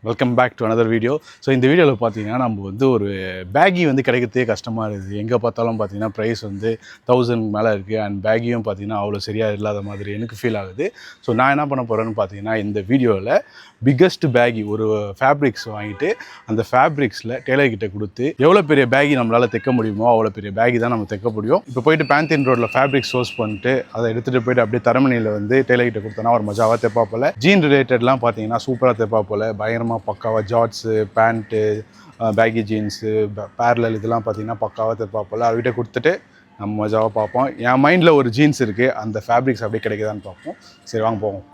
Welcome back to another video. So இந்த வீடியோவில் பார்த்தீங்கன்னா நம்ம வந்து ஒரு பேகி வந்து கிடைக்கிறதே கஷ்டமாக இருக்குது. எங்கே பார்த்தாலும் பார்த்தீங்கன்னா ப்ரைஸ் வந்து 1000 மேலே இருக்குது. அண்ட் பேகியும் பார்த்தீங்கன்னா அவ்வளோ சரியாக இல்லாத மாதிரி எனக்கு ஃபீல் ஆகுது. ஸோ நான் என்ன பண்ண போகிறேன்னு பார்த்தீங்கன்னா இந்த வீடியோவில் பிக்கஸ்ட் பேகி ஒரு ஃபேப்ரிக்ஸ் வாங்கிட்டு அந்த ஃபேப்ரிக்ஸில் டெய்லர்கிட்ட கொடுத்து எவ்வளோ பெரிய பேகி நம்மளால் தைக்க முடியுமோ அவ்வளோ பெரிய பேகி தான் நம்ம தைக்க முடியும். இப்போ போயிட்டு பேந்தீன் ரோட்டில் ஃபேப்ரிக் சோர்ஸ் பண்ணிட்டு அதை எடுத்துகிட்டு போயிட்டு அப்படியே தரமணியில் வந்து டெய்லர்கிட்ட கொடுத்தோன்னா ஒரு மஜாவாக தைப்பா போல். ஜீன் ரிலேட்டட்லாம் பார்த்தீங்கன்னா சூப்பராக தைப்பா போல். பயங்கரமாக பக்காவாக ஜார்ட்ஸு, பேண்ட்டு, பேகி ஜீன்ஸு, பேரலல் இதெல்லாம் பார்த்தீங்கன்னா பக்காவாக தைப்பா போல். அவர்கிட்ட கொடுத்துட்டு நம்ம மஜாவாக பார்ப்போம். என் மைண்டில் ஒரு ஜீன்ஸ் இருக்குது, அந்த ஃபேப்ரிக்ஸ் அப்படியே கிடைக்குதான்னு பார்ப்போம். சரி வாங்க போவோம்.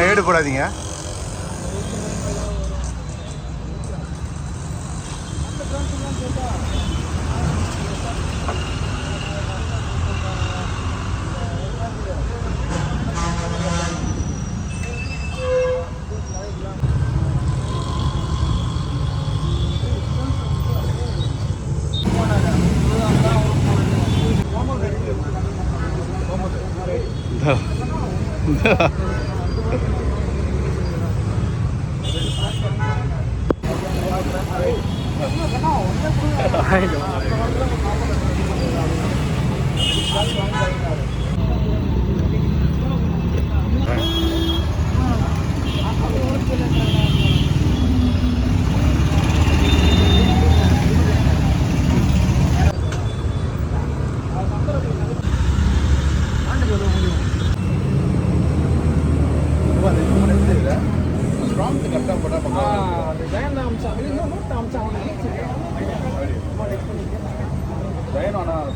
ஏடு போடாதீங்க.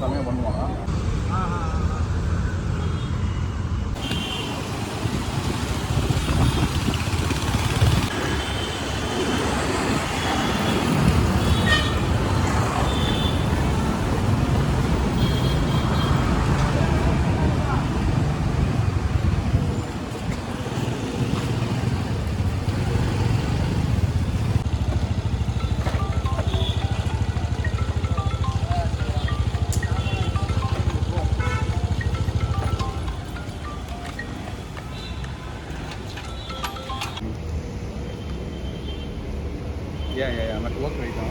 சமயம் பண்ணுவாங்க. Yeah. I'm at work right now.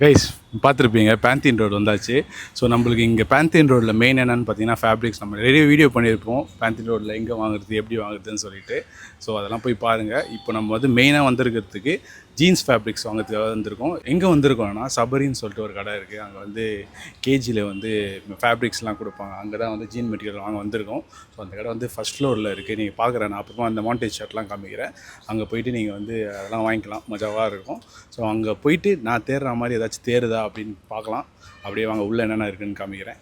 Guys பார்த்துருப்பீங்க, பேந்தீன் ரோடு வந்தாச்சு. ஸோ நம்மளுக்கு இங்கே பேந்தீன் ரோடில் மெயின் என்னென்னு பார்த்தீங்கன்னா ஃபேப்ரிக்ஸ். நம்ம நிறைய வீடியோ பண்ணியிருப்போம் பேந்தீன் ரோட்டில் எங்கே வாங்குறது, எப்படி வாங்குறதுன்னு சொல்லிட்டு. ஸோ அதெல்லாம் போய் பாருங்கள். இப்போ நம்ம வந்து மெயினாக வந்திருக்கிறதுக்கு ஜீன்ஸ் ஃபேப்ரிக்ஸ் வாங்கிறதுக்காக வந்திருக்கோம். எங்கே வந்திருக்கோம்னா சபரின்னு சொல்லிட்டு ஒரு கடை இருக்குது. அங்கே வந்து கேஜியில் வந்து ஃபேப்ரிக்ஸ்லாம் கொடுப்பாங்க. அங்கே தான் வந்து ஜீன் மெட்டீரியல் வாங்க வந்திருக்கோம். ஸோ அந்த கடை வந்து ஃபஸ்ட் ஃப்ளோரில் இருக்குது. நீங்கள் பார்க்குறேன், நான் அப்புறமா அந்த மாண்டேஜ் ஷர்ட்லாம் காமிக்கிறேன். அங்கே போயிட்டு நீங்கள் வந்து அதெல்லாம் வாங்கிக்கலாம், மஜாவாக இருக்கும். ஸோ அங்கே போயிட்டு நான் தேடுற மாதிரி ஏதாச்சும் தேடுதா அப்படின்னு பார்க்கலாம். அப்படியே வாங்க உள்ளே என்னென்ன இருக்குதுன்னு காமிக்கிறேன்.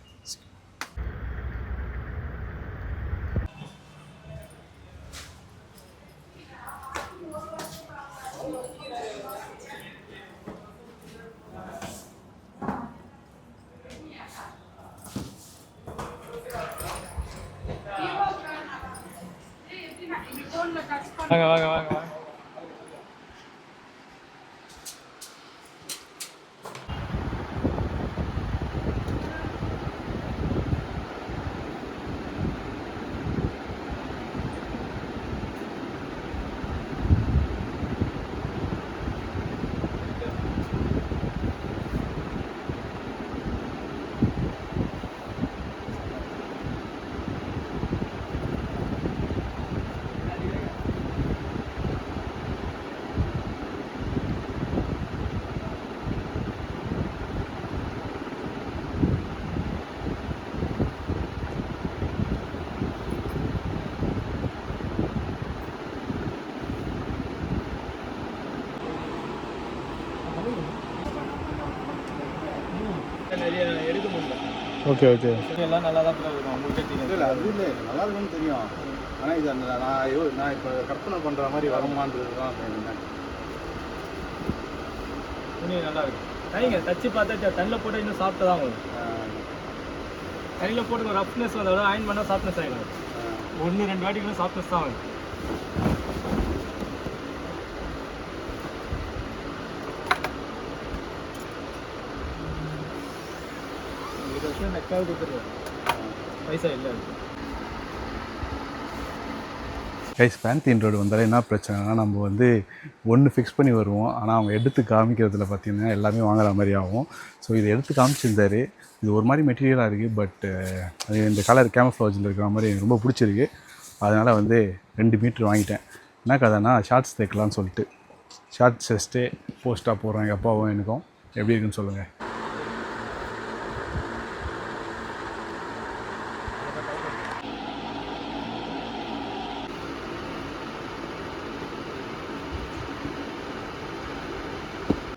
வாங்க. எடுக்க முடியல. Okay okay. எல்லாம் நல்லா தான் இருக்கும், உங்களுக்கே தெரியும். இல்லை அது இல்லை நல்லா இருக்குன்னு தெரியும். ஆனால் இது அந்த நான் இப்போ கற்பனை பண்ணுற மாதிரி வருமானது தான் துணி நல்லா இருக்கும். சரிங்க, தச்சு பார்த்தா தண்ணியில் போட்டால் இன்னும் சாப்பிட்டு தான் வரும். தண்ணியில் போட்டு ரஃப்னஸ் வந்தோட அயன் பண்ணால் சாஃப்ட்னஸ் ஆகிடும். 1-2 வாட்டிகளும் சாஃப்ட்னஸ் தான் வரும். நெக்காவது கொடுத்துருவோம், பைசா இல்லை. கைஸ் பேந்தீன் ரோடு வந்தாலே என்ன பிரச்சனைனா நம்ம வந்து ஒன்று ஃபிக்ஸ் பண்ணி வருவோம். ஆனால் அவங்க எடுத்து காமிக்கிறதுல பார்த்திங்கன்னா எல்லாமே வாங்குற மாதிரி ஆகும். ஸோ இதை எடுத்து காமிச்சிருந்தாரு. இது ஒரு மாதிரி மெட்டீரியலாக இருக்குது, பட் அது இந்த கலர் கேமஃப்ளாஜில் இருக்கிற மாதிரி எனக்கு ரொம்ப பிடிச்சிருக்கு. அதனால் வந்து 2 மீட்ரு வாங்கிட்டேன். என்ன கதைன்னா ஷார்ட்ஸ் தைக்கலான்னு சொல்லிட்டு ஷார்ட்ஸ் வெஸ்ட்டு போஸ்ட்டாக போடுறோம் எங்கள் அப்பாவும் எனக்கும். எப்படி இருக்குன்னு சொல்லுங்கள்.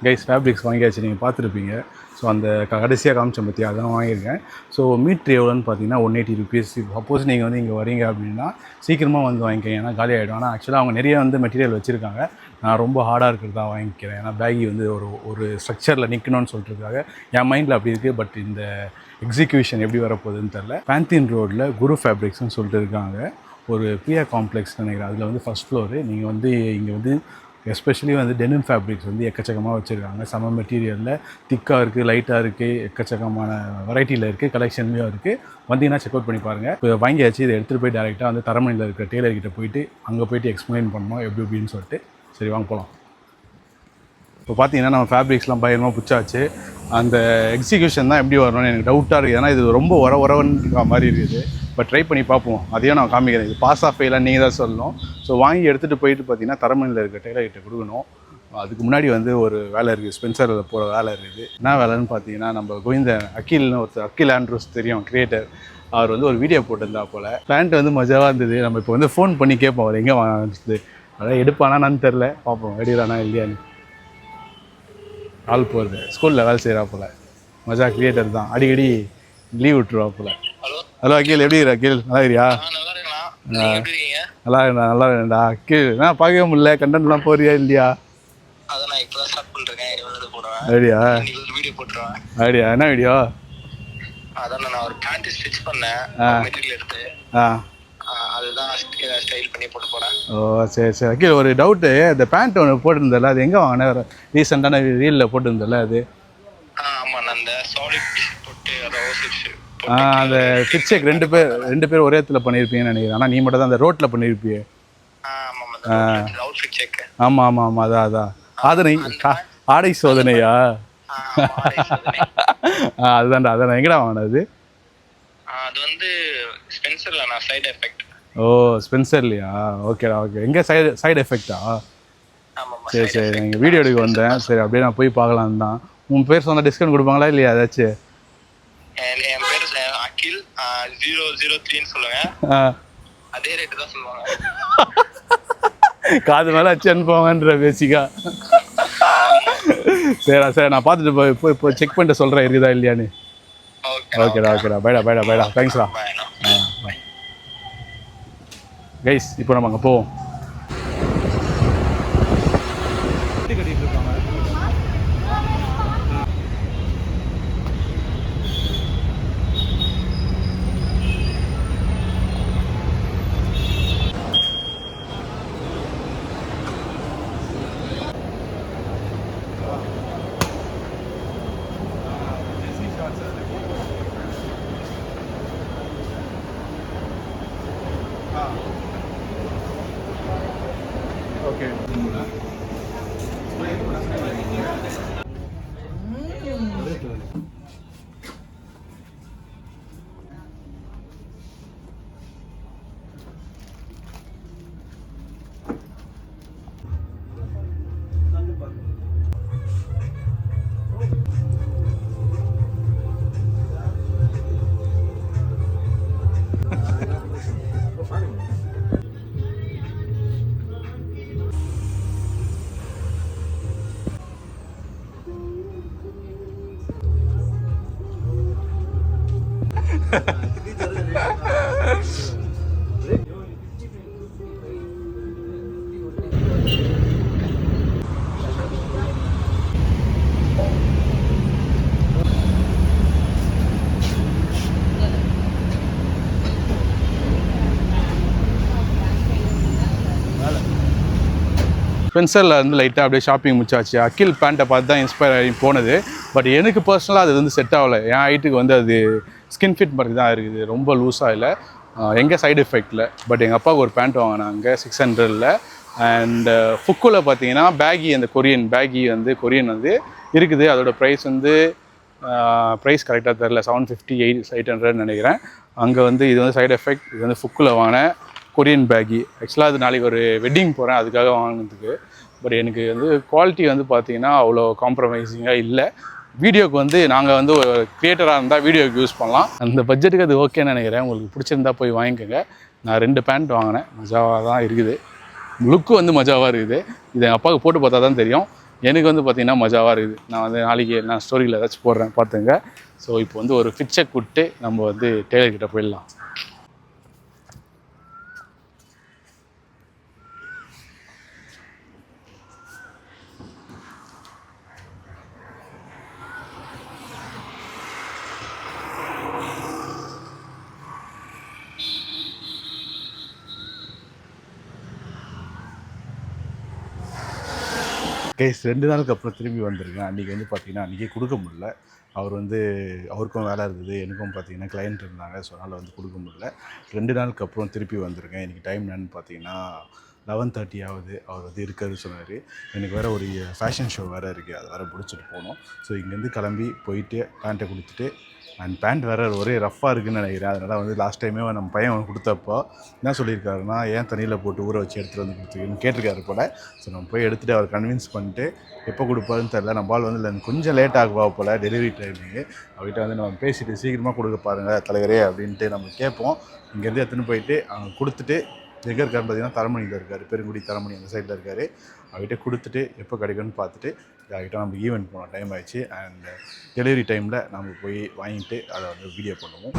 கைஸ் ஃபேப்ரிக்ஸ் வாங்கியாச்சு, நீங்கள் பார்த்துருப்பீங்க. ஸோ அந்த கடைசியாக காமிச்சேன் பற்றி அதான் வாங்கியிருக்கேன். ஸோ மீட்ரு எவ்வளோன்னு பார்த்தீங்கன்னா 180 ருபீஸ். சப்போஸ் நீங்கள் வந்து இங்கே வரீங்க அப்படின்னா சீக்கிரமாக வந்து வாங்கிக்கங்க, ஏன்னா காலி ஆகிடும். ஆனால் ஆக்சுவலாக அவங்க நிறைய வந்து மெட்டீரியல் வச்சுருக்காங்க. நான் ரொம்ப ஹார்டாக இருக்கிறது தான் வாங்கிக்கிறேன், ஏன்னா பேகி வந்து ஒரு ஸ்ட்ரக்சரில் நிற்கணும்னு சொல்லிட்டுருக்காங்க. என் மைண்டில் அப்படி இருக்குது, பட் இந்த எக்ஸிக்யூஷன் எப்படி வரப்போகுதுன்னு தெரில. பேந்தீன் ரோடில் குரு ஃபேப்ரிக்ஸ்னு சொல்லிட்டு இருக்காங்க, ஒரு பிரியா காம்ப்ளெக்ஸ் நினைக்கிறேன். அதில் வந்து ஃபஸ்ட் ஃப்ளோரு. நீங்கள் வந்து இங்கே வந்து எஸ்பெஷலி வந்து டெனிம் ஃபேப்ரிக்ஸ் வந்து எக்கச்சக்கமாக வச்சுருக்காங்க. செம மெட்டீரியலில் திக்காக இருக்குது, லைட்டாக இருக்குது, எக்கச்சக்கமான வெரைட்டியில் இருக்குது, கலெக்ஷன்லேயும் இருக்குது. வந்தீங்கன்னா செக் அவுட் பண்ணி பாருங்கள். இப்போ வாங்கியாச்சு, இதை எடுத்துகிட்டு போய் டேரெக்டாக வந்து தரமணியில் இருக்கிற டெய்லர்கிட்ட போயிட்டு அங்கே போயிட்டு எக்ஸ்பிளைன் பண்ணோம் எப்படி எப்படின்னு சொல்லிட்டு. சரி வாங்க போகலாம். இப்போ பார்த்தீங்கன்னா நம்ம ஃபேப்ரிக்ஸ்லாம் பயங்கரமாக பிடிச்சாச்சு. அந்த எக்ஸிக்யூஷன் தான் எப்படி வரணும்னு எனக்கு டவுட்டாக இருக்குது, ஏன்னா இது ரொம்ப உறவுன்ற மாதிரி இருக்குது. பட் ட்ரை பண்ணி பார்ப்போம், அதையும் நான் காமிக்கிறேன். இது பாஸ் ஆஃப் ஃபெயிலாக நீங்கள் தான் சொல்லணும். ஸோ வாங்கி எடுத்துகிட்டு போயிட்டு பார்த்தீங்கன்னா தரமணியில் இருக்க டெய்லர்கிட்ட கொடுக்கணும். அதுக்கு முன்னாடி வந்து ஒரு வேலை இருக்குது, ஸ்பென்சரில் போகிற வேலை இருக்குது. என்ன வேலைன்னு பார்த்தீங்கன்னா நம்ம கோவிந்த அகில்னு ஒருத்தர், அகில் ஆண்ட்ரூஸ் தெரியும், கிரியேட்டர். அவர் வந்து ஒரு வீடியோ போட்டிருந்தா போல். பேண்ட் வந்து மஜாவாக இருந்தது. நம்ம இப்போ வந்து ஃபோன் பண்ணி கேட்போம் அவர் எங்கே வாங்கினது. அதான் எடுப்பானான்னு தெரில, பார்ப்போம் எடுக்கிறானா இல்லையான்னு. ஆள் போகிறது ஸ்கூலில் வேலை செய்கிறா போல், மஜா கிரியேட்டர் தான், அடிக்கடி லீவ் விட்டுருவா போல். ஹலோ அகில், எப்படி இருக்கிற அகில்? நல்லா இருக்கியா? நல்லா இருக்கா, நல்லா இருக்கா அகில். நான் பார்க்கவே முடியல, கண்டென்ட்லாம் போறியா இல்லையா? அப்படியா அப்படியா, என்ன வீடியோ? ஓ சரி சரி அகில், ஒரு டவுட்டு. இந்த பேண்ட் ஒன்று போட்டிருந்தல, அது எங்கே வாங்கின? ரீசெண்டான ரீலில் போட்டிருந்தல அது? அந்த ஃபிட் செக் 2 பேர் ஒரே இடத்துல பண்ணியிருப்பீங்கன்னு நினைக்கிறேன். ஆனால் நீ மட்டும் தான் அந்த ரோட்டில் பண்ணியிருப்பியே. ஆமாம் ஆமாம் ஆமாம், அதான் ஆதனை ஆடை சோதனையா? அதுதான்டா, அதான் எங்கடா வாங்கினது? அது வந்து ஸ்பென்சர்ல, நான் சைடு எஃபெக்ட். ஓ ஸ்பென்சர்லையா? ஓகேடா ஓகே. எங்கே சைடு எஃபெக்டா? சரி சரி, நீங்கள் வீடியோ எடுக்க வந்தேன். சரி அப்படியே நான் போய் பார்க்கலான்னு தான். உன் பேர் சொன்னால் டிஸ்கவுண்ட் கொடுப்பாங்களா இல்லையா ஏதாச்சும்? என் பேர் அகில் 003ன்னு சொல்லுங்க, அதே ரேட்டு தான் சொல்லுவாங்க. காது மேலே வச்சு அனுப்புவாங்கன்ற பேசிக்கா. சரிடா சரி, நான் பார்த்துட்டு போய் செக் பண்ணிட்டு சொல்கிறேன் இருக்குதா இல்லையான்னு. ஓகேடா பைடா தேங்க்ஸ்டா. பாய் கைஸ், இப்போ நம்ம அங்கே போவோம். கட்டிட்டு இருக்காங்க. ஓகே ஸ்பென்சரில் வந்து லைட்டாக அப்படியே ஷாப்பிங் முடிச்சாச்சு. அகில் பேண்ட்டை பார்த்து தான் இன்ஸ்பயர் ஆகி போனது. பட் எனக்கு பர்சனலாக அது வந்து செட் ஆகலை. என் ஹைட்டுக்கு வந்து அது ஸ்கின் ஃபிட் மாதிரி தான் இருக்குது, ரொம்ப லூஸாக இல்லை, எங்கே சைடு எஃபெக்டில். பட் எங்கள் அப்பாவுக்கு ஒரு பேண்ட் வாங்கினாங்க 600ல். அண்ட் ஃபுக்கில் பார்த்தீங்கன்னா பேகி, அந்த கொரியன் பேகி வந்து கொரியன் வந்து இருக்குது. அதோடய ப்ரைஸ் வந்து ப்ரைஸ் கரெக்டாக தெரில, 750 800 நினைக்கிறேன். அங்கே வந்து இது வந்து சைடு எஃபெக்ட். இது வந்து ஃபுக்கில் வாங்கின கொரியன் பேகி. ஆக்சுவலாக அது நாளைக்கு ஒரு வெட்டிங் போகிறேன், அதுக்காக வாங்கினதுக்கு. பட் எனக்கு வந்து குவாலிட்டி வந்து பார்த்திங்கன்னா அவ்வளோ காம்ப்ரமைசிங்காக இல்லை. வீடியோக்கு வந்து நாங்கள் வந்து ஒரு க்ரியேட்டராக இருந்தால் வீடியோக்கு யூஸ் பண்ணலாம். அந்த பட்ஜெட்டுக்கு அது ஓகேன்னு நினைக்கிறேன். உங்களுக்கு பிடிச்சிருந்தா போய் வாங்கிக்கோங்க. நான் 2 பேண்ட் வாங்கினேன், மஜாவாக தான் இருக்குது. லுக்கு வந்து மஜாவாக இருக்குது. இதை எங்கள் அப்பாவுக்கு போட்டு பார்த்தா தான் தெரியும். எனக்கு வந்து பார்த்திங்கன்னா மஜாவாக இருக்குது. நான் வந்து நாளைக்கு நான் ஸ்டோரியில் ஏதாச்சும் போடுறேன், பார்த்துங்க. ஸோ இப்போ வந்து ஒரு ஃபிட் செக் விட்டு நம்ம வந்து டெய்லர்கிட்ட போயிடலாம். கைஸ் 2 நாளுக்கு அப்புறம் திரும்பி வந்திருக்கேன். அன்றைக்கி வந்து பார்த்திங்கன்னா அன்றைக்கி கொடுக்க முடியல. அவர் வந்து அவருக்கும் வேலை இருந்தது, எனக்கும் பார்த்திங்கன்னா கிளைண்ட் இருந்தாங்க. ஸோ அதனால் வந்து கொடுக்க முடியல. 2 நாளுக்கு அப்புறம் திருப்பி வந்திருக்கேன். இன்றைக்கி டைம் என்னன்னு பார்த்தீங்கன்னா 11:30 ஆகுது. அவர் வந்து இருக்காருன்னு சொன்னார். எனக்கு வேறு ஒரு ஃபேஷன் ஷோ வேறு இருக்குது, அது வேறு பிடிச்சிட்டு போகணும். ஸோ இங்கேருந்து கிளம்பி போயிட்டு பேண்ட்டை கொடுத்துட்டு, அண்ட் பேண்ட் வேறு ஒரே ரஃப்பாக இருக்குதுன்னு நினைக்கிறேன். அதனால் வந்து லாஸ்ட் டைமே நம்ம பையன் கொடுத்தப்போ என்ன சொல்லியிருக்காருன்னா, ஏன் தண்ணியில் போட்டு ஊற வச்சு எடுத்துகிட்டு வந்து கொடுத்துருக்குன்னு கேட்டிருக்காரு போல். ஸோ நம்ம போய் எடுத்துகிட்டு அவர் கன்வின்ஸ் பண்ணிட்டு எப்போ கொடுப்பாருன்னு தெரில. நம்ம பால் வந்து இல்லை கொஞ்சம் லேட் ஆகுவா போல் டெலிவரி டைமிங்கு. அவர்கிட்ட வந்து நம்ம பேசிவிட்டு சீக்கிரமாக கொடுக்க பாருங்கள் தலைவரே அப்படின்ட்டு நம்ம கேட்போம். இங்கேருந்து எடுத்துன்னு போயிட்டு அவங்க கொடுத்துட்டு, எங்கே இருக்காருன்னு பார்த்தீங்கன்னா தரமணியில் இருக்கார், பெருங்குடி தரமணி அந்த சைடில் இருக்கார். அவர்கிட்ட கொடுத்துட்டு எப்போ கிடைக்கும்னு பார்த்துட்டு அவர்கிட்ட நம்ம ஈவெண்ட் போனோம், டைம் ஆகிடுச்சு. அண்ட் டெலிவரி டைமில் நம்ம போய் வாங்கிட்டு அதை வந்து வீடியோ பண்ணுவோம்.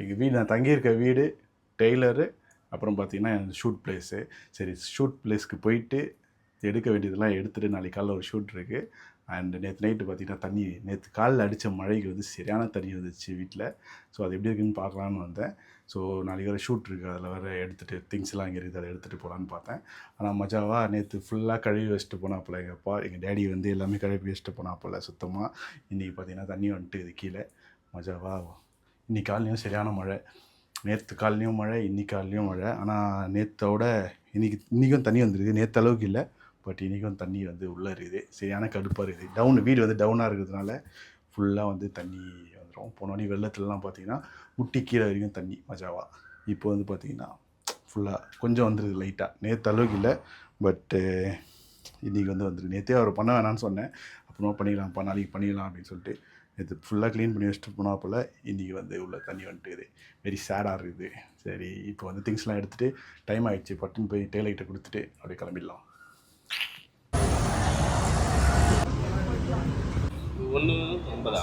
எங்கள் வீடு, நான் தங்கியிருக்க வீடு, டெய்லரு, அப்புறம் பார்த்திங்கன்னா ஷூட் பிளேஸு. சரி, ஷூட் பிளேஸ்க்கு போயிட்டு எடுக்க வேண்டியதெல்லாம் எடுத்துகிட்டு நாளைக்கு காலையில் ஒரு ஷூட் இருக்குது. அண்ட் நேற்று நைட்டு பார்த்திங்கன்னா தண்ணி, நேற்று காலையில் அடித்த மழைக்கு வந்து சரியான தண்ணி வந்துச்சு வீட்டில். ஸோ அது எப்படி இருக்குன்னு பார்க்கலான்னு வந்தேன். ஸோ நாளைக்கு வேறு ஷூட் இருக்குது, அதில் வேறு எடுத்துகிட்டு திங்ஸ்லாம் இங்கே இருக்குது, அதை எடுத்துகிட்டு போகலான்னு பார்த்தேன். ஆனால் மஜாவாக நேற்று ஃபுல்லாக கழுவி வச்சுட்டு போனாப்பில் எங்கள் அப்பா, எங்கள் டேடி வந்து எல்லாமே கழுவி வச்சுட்டு போனாப்பில் சுத்தமாக. இன்றைக்கி பார்த்திங்கன்னா தண்ணி வந்துட்டு இது கீழே மஜாவாக. இன்றைக்கி காலையிலையும் சரியான மழை, நேற்று காலையிலையும் மழை, இன்றைக்கி காலையிலையும் மழை. ஆனால் நேற்றோட இன்றைக்கும் தண்ணி வந்துருக்கு. நேற்று அளவுக்கு இல்லை, பட் இன்றைக்கும் தண்ணி வந்து உள்ளே இருக்குது. சரியான கடுப்பாக இருக்குது. வீடு வந்து டவுனாக இருக்கிறதுனால ஃபுல்லாக வந்து தண்ணி வந்துடும். போனோடனே வெள்ளத்துலலாம் பார்த்திங்கன்னா முட்டி கீழே வரைக்கும் தண்ணி மஜாவா. இப்போ வந்து பார்த்திங்கன்னா ஃபுல்லாக கொஞ்சம் வந்துடுது லைட்டாக. நேற்று அளவுக்கு இல்லை, பட்டு இன்றைக்கி வந்து வந்துருக்கு. நேற்றே அவர் பண்ண வேணான்னு சொன்னேன், அப்புறமா பண்ணிக்கலாம்ப்பா நாளைக்கு பண்ணிடலாம் அப்படின்னு சொல்லிட்டு நேற்று ஃபுல்லாக க்ளீன் பண்ணி வச்சுட்டு போனால் போல் இன்றைக்கி வந்து உள்ள தண்ணி வந்துட்டுது. வெரி சேடாக இருக்குது. சரி, இப்போ வந்து திங்ஸ்லாம் எடுத்துகிட்டு டைம் ஆகிடுச்சு, பட்டுன்னு போய் டெய்லர்கிட்ட கொடுத்துட்டு அப்படியே கிளம்பிடலாம். 150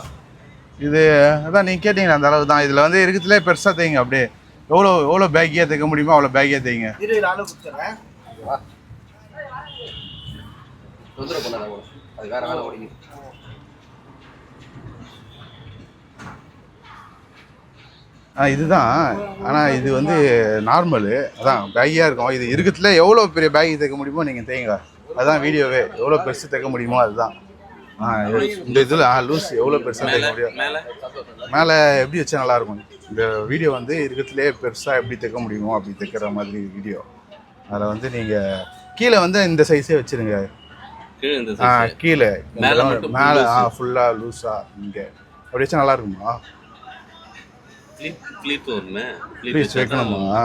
இது அதான் நீங்கள் கேட்டிங்களா அந்த அளவு தான். இதில் வந்து இருக்கிறதுலே பெருசாக தைங்க. அப்படியே எவ்வளோ பேக்கியாக தைக்க முடியுமோ அவ்வளோ பேக்கியாக தைங்க. இதுதான். ஆனால் இது வந்து நார்மலு, அதான் பேக்கியாக இருக்கும். இது இருக்கிறதுல எவ்வளோ பெரிய பேக்கி தைக்க முடியுமோ நீங்கள் தைங்க. அதுதான் வீடியோவே. எவ்வளோ பெருசு தைக்க முடியுமோ அதுதான். இந்த இதில் லூஸ் எவ்வளோ பெருசாக தைக்க முடியும், மேலே எப்படி வச்சா நல்லாயிருக்கும். இந்த வீடியோ வந்து இருக்கிறதுலே பெருசாக எப்படி தைக்க முடியுமோ அப்படி தைக்கிற மாதிரி வீடியோ. அதில் வந்து நீங்கள் கீழே வந்து இந்த சைஸே வச்சுருங்க. கீழே மேலே ஃபுல்லாக லூஸாக இங்கே அப்படி வச்சா நல்லா இருக்குமா? ப்ளீட்ஸ் வைக்கணுமா?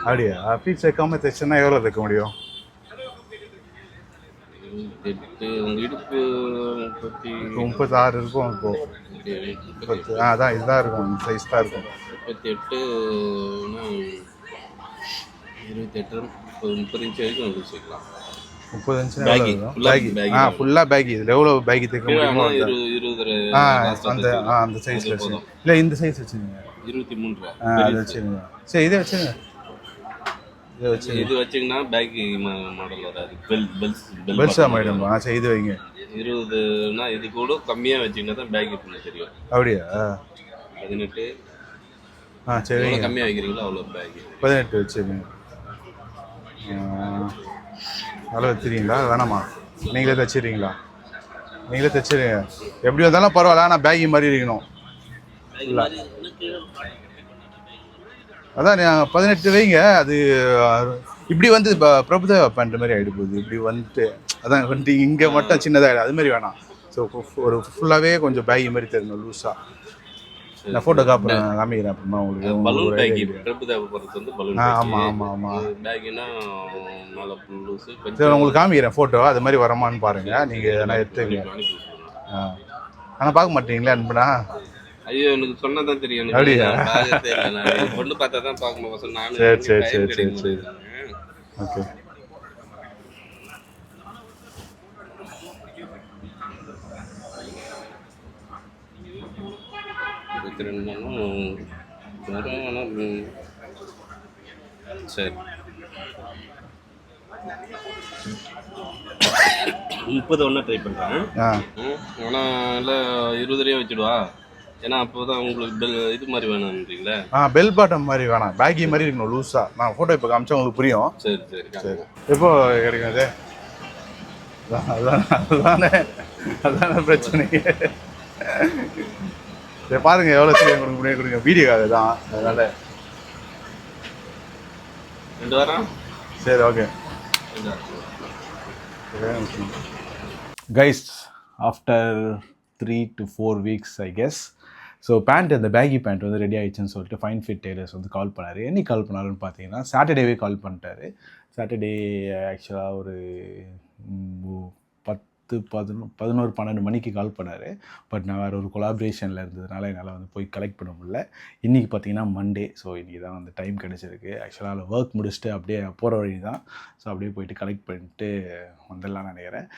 அப்படியா? ப்ளீட்ஸ் வைக்காமல் தைச்சோன்னா எவ்வளோ தைக்க முடியும்? 36 இருக்கும். இப்போ அதான் இதுதான் இருக்கும், இந்த சைஸ் தான் இருக்கும். 38 28 30 இன்ச் வரைக்கும் லூஸ் வைக்கலாம். 30 இன்ச்சுனா Baggy. எவ்வளோ Full-ஆ பேகி? baggy ஆ தான். ஃபுல்லாக பேகி. இதில் எவ்வளோ பேகி தைக்க கீழே முடியுமோ ஆனால் அந்த 20 ஆ last ஆ அந்த தைச்சிடலாம். அந்த சைஸில் அது வச்சு போதும். இல்லை இந்த சைஸ் வச்சுருங்க. 23 அது வச்சுருங்க. சரி இதை வச்சுருங்க. இதை வச்சுருங்க. இது வச்சிங்கன்னா பேக்கி மாடல் வராது. பெல் பெல்ஸா மேடம். சரி இது வைங்க. 20னா இது கூட கம்மியாக வச்சிங்கன்னா தான் பேக்கி பண்ண தெரியும். அப்படியா? 18 சரி எவ்வளோ வைங்க. கம்மியாக வைக்கிறீங்களோ அவ்வளோ பேக்கி. 18 வச்சுருங்க. நல்லா வச்சுருக்கீங்களா வேணாமா? நீங்களே தைச்சிடுறீங்களா? நீங்களே தைச்சிடுங்க. எப்படி வந்தாலும் பரவாயில்ல, ஆனால் பேகி மாதிரி இருக்கணும். இல்லை அதான் 18 வைங்க. அது இப்படி வந்து பிரபுதேவா பண்ணுற மாதிரி ஆகிடு போகுது. இப்படி வந்துட்டு அதான் வந்துட்டு இங்கே மட்டும் சின்னதாக அது மாதிரி வேணாம். ஸோ ஒரு ஃபுல்லாகவே கொஞ்சம் பேகி மாதிரி தெரியணும் லூஸாக. நான் ஃபோட்டோ காமிக்கிறேன் அப்புறமா உங்களுக்கு. பலூன் பேக்கி பிரபுதேவா போகிறது வந்து பலூன். ஆமாம் ஆமாம் ஆமாம். பேக்கினா மேலே லூஸு சரி கொஞ்சம். உங்களுக்கு காமிக்கிறேன் ஃபோட்டோ. அது மாதிரி வரமான்னு பாருங்கள். நீங்கள் எதனா எடுத்துங்க. ஆனால் பார்க்க மாட்டீங்களா அனுப்புனா? ஐயோ எனக்கு சொன்னதான் தெரியும். அப்படியா? நான் பொண்ணு பார்த்தா தான் பார்க்கணும். நானும் சரி ஓகே. சரி 30 ஒன்றா ட்ரை பண்ணுறேன். ஆனால் இல்லை 20 வச்சுடுவா. ஏன்னா அப்போ தான் உங்களுக்கு இது மாதிரி வேணும்ன்றீங்களே. பெல் பாட்டம் மாதிரி வேணாம், பேக்கி மாதிரி இருக்கணும் லூஸாக. நான் ஃபோட்டோ இப்போ காமிச்சா உங்களுக்கு புரியும். சரி. எப்போ கிடைக்கும் அது? அதானே பிரச்சனை. சரி பாருங்க எவ்வளோ சீக்கிரம் கொடுங்க. வீடியோக்காக தான் அதனால. 2 வாரம். சரி okay. Guys after 3 to 4 weeks I guess. So pant அந்த பேகி பேண்ட் வந்து ரெடி ஆகிடுச்சுன்னு சொல்லிட்டு ஃபைன் ஃபிட் டெய்லர்ஸ் வந்து கால் பண்ணார். என்னைக்கு கால் பண்ணாருன்னு பார்த்தீங்கன்னா சாட்டர்டேவே கால் பண்ணிட்டாரு. சாட்டர்டே ஆக்சுவலாக ஒரு 11 மணிக்கு கால் பண்ணார். பட் நான் வேறு ஒரு கொலாபரேஷனில் இருந்ததுனால என்னால் வந்து போய் கலெக்ட் பண்ண முடியல. இன்றைக்கி பார்த்தீங்கன்னா மண்டே. ஸோ இன்றைக்கி தான் வந்து டைம் கிடச்சிருக்கு. ஆக்சுவலாக அதில் ஒர்க் முடிச்சுட்டு அப்படியே போகிற வழி தான். ஸோ அப்படியே போயிட்டு கலெக்ட் பண்ணிட்டு வந்துடலாம்னு நினைக்கிறேன்.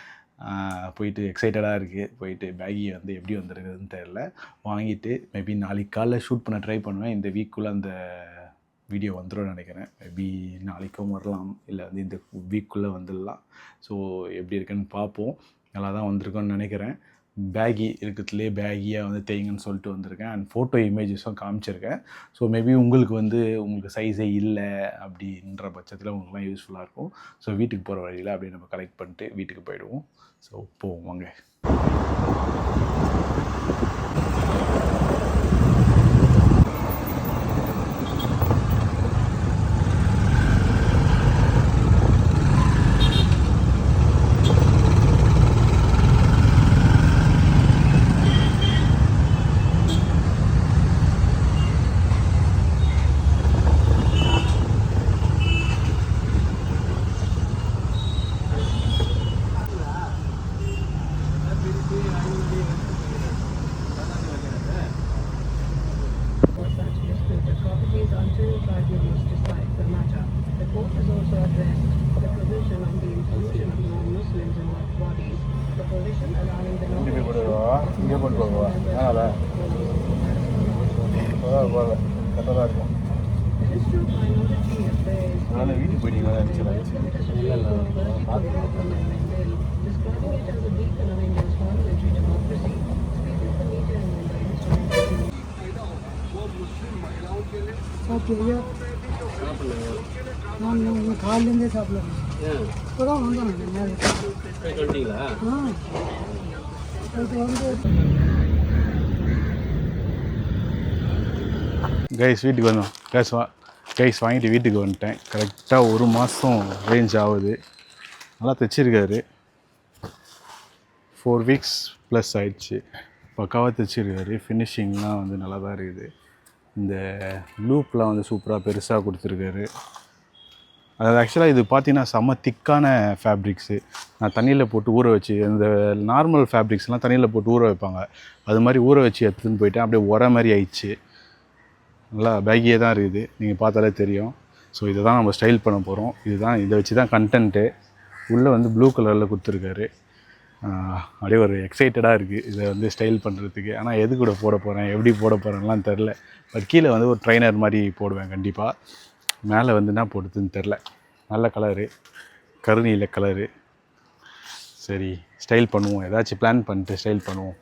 போயிட்டு எக்ஸைட்டடாக இருக்குது. போயிட்டு பேகி வந்து எப்படி வந்துருக்குதுன்னு தெரில. வாங்கிட்டு மேபி நாளைக்கு காலைல ஷூட் பண்ண ட்ரை பண்ணுவேன். இந்த வீக்குள்ளே அந்த வீடியோ வந்துடும் நினைக்கிறேன். மேபி நாளைக்கும் வரலாம், இல்லை வந்து இந்த வீக்குள்ளே வந்துடலாம். ஸோ எப்படி இருக்குன்னு பார்ப்போம். நல்லா தான் வந்திருக்கோன்னு நினைக்கிறேன். பேகி இருக்கிறதுலே பேகியாக வந்து தேய்ங்கன்னு சொல்லிட்டு வந்திருக்கேன். அண்ட் ஃபோட்டோ இமேஜஸும் காமிச்சிருக்கேன். ஸோ மேபி உங்களுக்கு சைஸே இல்லை அப்படின்ற பட்சத்தில் உங்களுக்குலாம் யூஸ்ஃபுல்லாக இருக்கும். ஸோ வீட்டுக்கு போகிற வழியில் அப்படியே நம்ம கலெக்ட் பண்ணிட்டு வீட்டுக்கு போயிடுவோம். ஸோ போவோம் வாங்க. இங்கே போட்டு போவா அதனால் கரெக்டாக இருக்கும். அதனால் வீட்டுக்கு போயிட்டீங்களா நான் காலையிலேருந்தே சாப்பிடலாம். இப்போ தான் வந்தேன் மேலே. கைஸ் வீட்டுக்கு வந்தோம். கைஸ் வாங்கிட்டு வீட்டுக்கு வந்துட்டேன். கரெக்டாக 1 மாதம் ரேஞ்ச் ஆகுது. நல்லா தைச்சிருக்காரு. 4 weeks ப்ளஸ் ஆயிடுச்சு. பக்காவாக தைச்சிருக்காரு. ஃபினிஷிங்லாம் வந்து நல்லா தான் இருக்குது. இந்த லூப்லாம் வந்து சூப்பராக பெருசாக கொடுத்துருக்காரு. அதாவது ஆக்சுவலாக இது பார்த்தீங்கன்னா செம்ம திக்கான ஃபேப்ரிக்ஸு. நான் தண்ணியில் போட்டு ஊற வச்சு, இந்த நார்மல் ஃபேப்ரிக்ஸ்லாம் தண்ணியில் போட்டு ஊற வைப்பாங்க, அது மாதிரி ஊற வச்சு எடுத்துன்னு போயிட்டேன். அப்படியே உர மாதிரி ஆயிடுச்சு. நல்லா பேக்கியே தான் இருக்குது, நீங்கள் பார்த்தாலே தெரியும். ஸோ இதை தான் நம்ம ஸ்டைல் பண்ண போகிறோம். இதை வச்சு தான் கண்டென்ட்டு. உள்ளே வந்து ப்ளூ கலரில் கொடுத்துருக்காரு. அப்படியே ஒரு எக்ஸைட்டடாக இருக்குது இதை வந்து ஸ்டைல் பண்ணுறதுக்கு. ஆனால் எது கூட போட போகிறேன், எப்படி போட போகிறேன்லாம் தெரில. பட் கீழே வந்து ஒரு ட்ரைனர் மாதிரி போடுவேன் கண்டிப்பாக. மேலே வந்து என்ன போடுறதுன்னு தெரில. நல்ல கலரு, கருநீல கலரு. சரி ஸ்டைல் பண்ணுவோம், ஏதாச்சும் பிளான் பண்ணிட்டு ஸ்டைல் பண்ணுவோம்.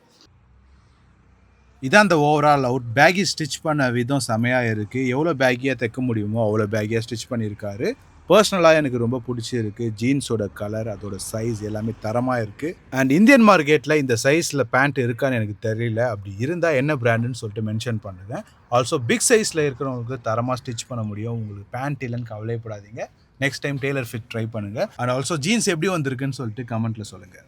இதான் அந்த ஓவரால் அவுட். பேகி ஸ்டிச் பண்ண விதம் செமையாக இருக்குது. எவ்வளோ பேக்கியாக தைக்க முடியுமோ அவ்வளோ பேக்கியாக ஸ்டிச் பண்ணியிருக்காரு. பர்சனலாக எனக்கு ரொம்ப பிடிச்சிருக்கு. ஜீன்ஸோட கலர், அதோட சைஸ் எல்லாமே தரமாக இருக்குது. அண்ட் இந்தியன் மார்க்கெட்டில் இந்த சைஸில் பேண்ட் இருக்கான்னு எனக்கு தெரியல. அப்படி இருந்தால் என்ன பிராண்டுன்னு சொல்லிட்டு மென்ஷன் பண்ணுங்கள். ஆல்சோ பிக் சைஸில் இருக்கிறவங்களுக்கு தரமாக ஸ்டிச் பண்ண முடியும். உங்களுக்கு பேண்ட் இல்லைன்னு கவலைப்படாதீங்க. Next time tailor fit try பண்ணுங்கள். அண்ட் ஆல்சோ ஜீன்ஸ் எப்படி வந்திருக்குன்னு சொல்லிட்டு கமெண்ட்டில் சொல்லுங்கள்.